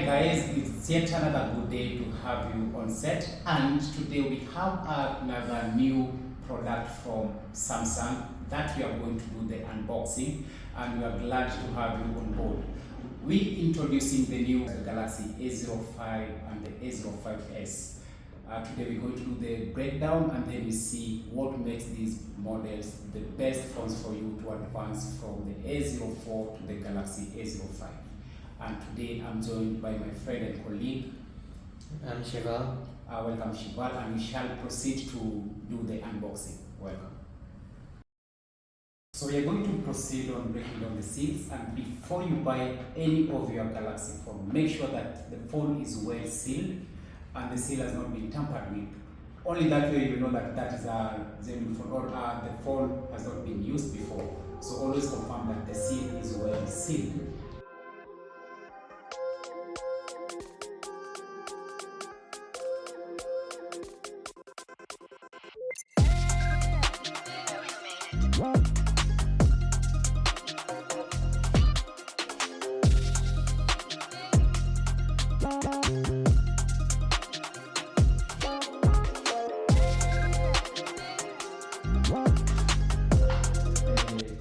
guys, it's yet another good day to have you on set, and today we have another new product from Samsung that we are going to do the unboxing, and we are glad to have you on board. We introducing the new Galaxy A05 and the A05s. Today we're going to do the breakdown, and then we see what makes these models the best phones for you to advance from the A04 to the Galaxy A05. And today I'm joined by my friend and colleague. I'm Shival. Welcome Shival, and we shall proceed to do the unboxing. Welcome. So we are going to proceed on breaking down the seals, and before you buy any of your Galaxy phone, make sure that the phone is well sealed and the seal has not been tampered with. Only that way you know that that is a genuine phone, or the phone has not been used before. So always confirm that the seal is well sealed.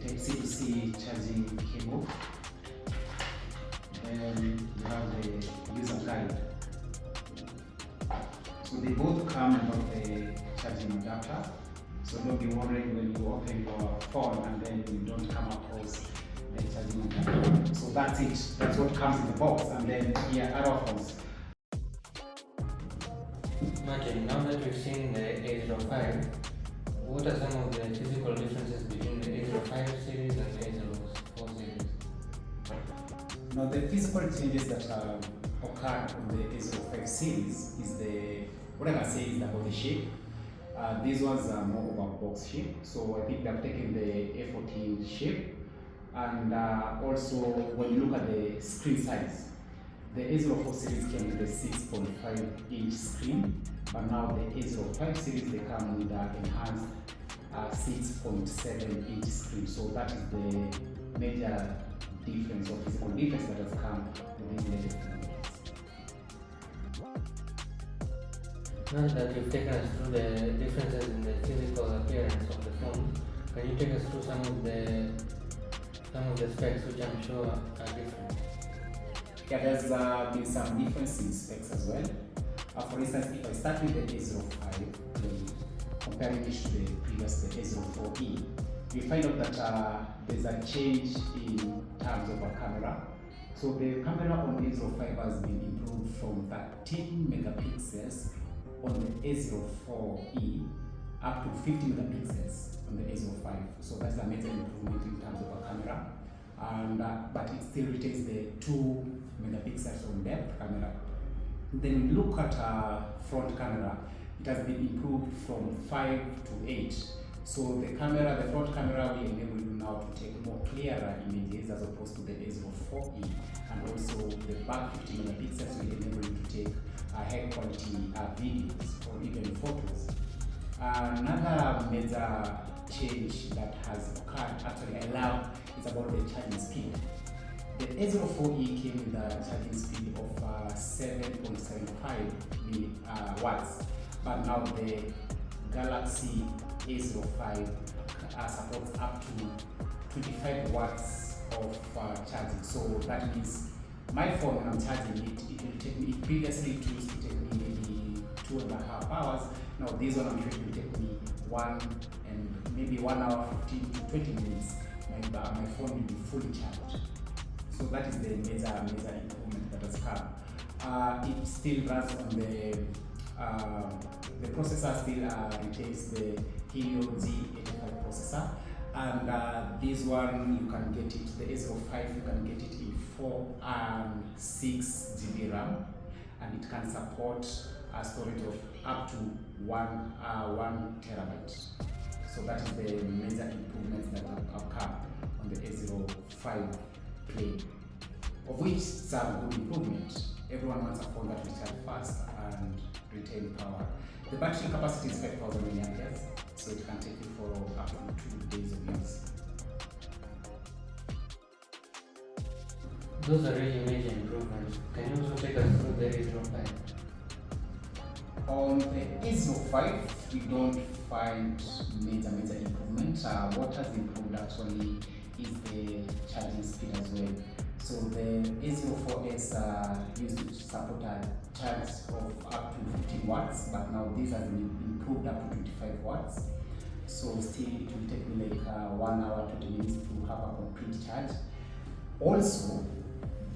Type-C charging cable. Then you have the user guide. So they both come with the charging adapter. So don't be worried when you open your phone and then you don't come across the charging adapter. So that's it. That's what comes in the box. And then here are our phones. Martin, now that we've seen the A05, what are some of the physical differences between the A05 series and the A04 series? Now the physical changes that occurred on the A05 series is what I can say is about the shape. These ones are more of a box shape, so I think they've taken the A14 shape. And also when you look at the screen size, the A04 series came with a 6.5-inch screen, but now the A05 series, they come with an enhanced 6.7-inch screen. So that is the major difference or physical difference that has come with these latest models. Now that you've taken us through the differences in the physical appearance of the phone, can you take us through some of the specs which I'm sure are different? Yeah, there's been some difference in specs as well. For instance, if I start with the A05, comparing it to the previous, the A04e, we find out that there's a change in terms of a camera. So the camera on the A05 has been improved from 13 megapixels on the A04e up to 50 megapixels on the A05. So that's a major improvement in terms of a camera. And but it still retains the 2 megapixels on depth camera. Then we look at front camera. It has been improved from 5 to 8. So the front camera will enable you now to take more clearer images as opposed to the A04e, and also the back 50 megapixels will enable you to take high quality videos or even photos. Another major change that has occurred, actually I love, is about the charging speed. The A04e came with a charging speed of 7.75 watts, but now the Galaxy A05 supports up to 25 watts of charging. So that means my phone, when I'm charging it, it will take me, previously it used to take me maybe 2.5 hours. Now this one I'm sure it will take me 1 hour 15 to 20 minutes. My phone will be fully charged. So that is the major improvement that has come. It still runs on the processor still retains the Helio G85 processor, and this one you can get it, the A05 you can get it in 4 and 6 GB RAM, and it can support a storage of up to 1 terabyte. So that is the major improvements that have come on the A05 plane, of which it's a good improvement. Everyone wants a phone that will charge fast and retain power. The battery capacity is 5,000 mAh, so it can take you for up to 2 days of use. Those are really major improvements. Can you also take us through the A05? On the A05, we don't find major improvement. What has improved actually is the charging speed as well. So the A04s used to support a charge of up to 15 watts, but now this has been improved up to 25 watts. So still it will take me like 1 hour, 20 minutes to have a complete charge. Also,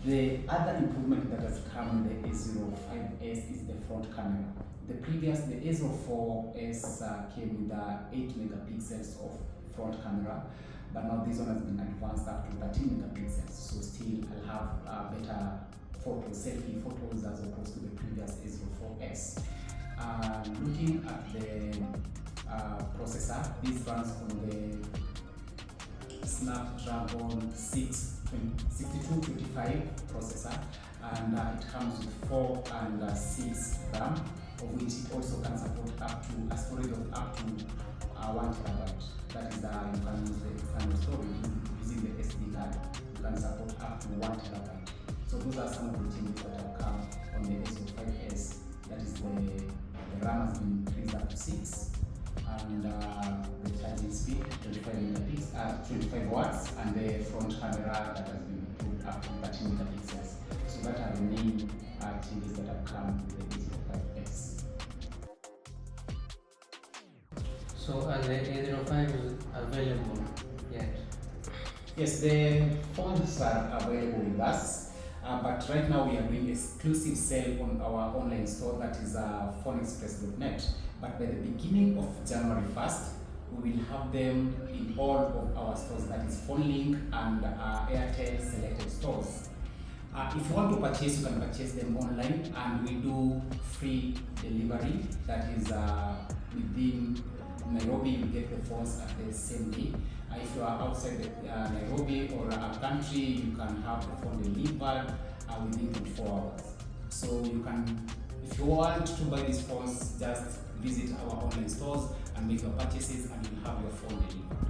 the other improvement that has come in the A05s is the front camera. The A04s came with 8 megapixels of front camera, but now this one has been advanced up to 13 megapixels. So still I'll have better selfie photos as opposed to the previous A04s. Looking at the processor, this runs on the Snapdragon 6225 processor, and it comes with 4 and 6 RAM, of which it also can support up to a storage of up to 1 terabyte. That is, you can use the external storage using the SD card. You can support up to 1 terabyte. So those are some of the changes that have come on the A05s. That is, the RAM has been increased up to 6, and the charging speed 25 watts, and the front camera that has been improved up to 13 megapixels. So that are the main changes that have come with the A05s. So are the A05s available yet? Yes, the phones are available with us, but right now we are doing exclusive sale on our online store, that is phoneexpress.net. But by the beginning of January 1st, we will have them in all of our stores, that is PhoneLink and Airtel selected stores. If you want to purchase, you can purchase them online, and we do free delivery. That is within Nairobi, you get the phones at the same day. If you are outside Nairobi or a country, you can have the phone delivered within 24 hours. So you can, if you want to buy these phones, just visit our online stores and make your purchases, and you'll have your phone delivered.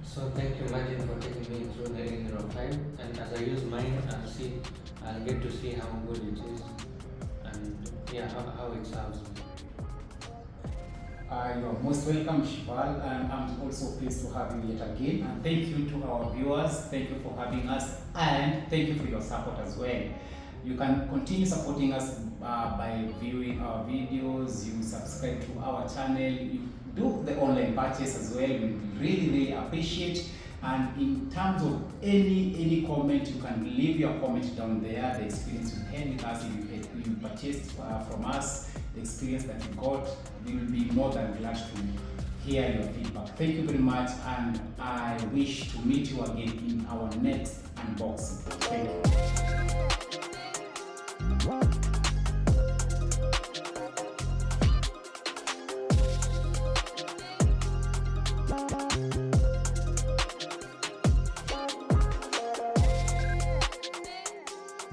So thank you, Majid, for taking me through the A05, and as I use mine, I'll get to see how good it is, and yeah, how it serves me. You're most welcome, Shifal, and I'm also pleased to have you yet again. And thank you to our viewers. Thank you for having us, and thank you for your support as well. You can continue supporting us by viewing our videos. You subscribe to our channel. You do the online purchase as well. We really appreciate. And in terms of any comment, you can leave your comment down there. The experience you had with us, if you purchased from us, the experience that you got, we will be more than glad to hear your feedback. Thank you very much, and I wish to meet you again in our next unboxing. Thank you.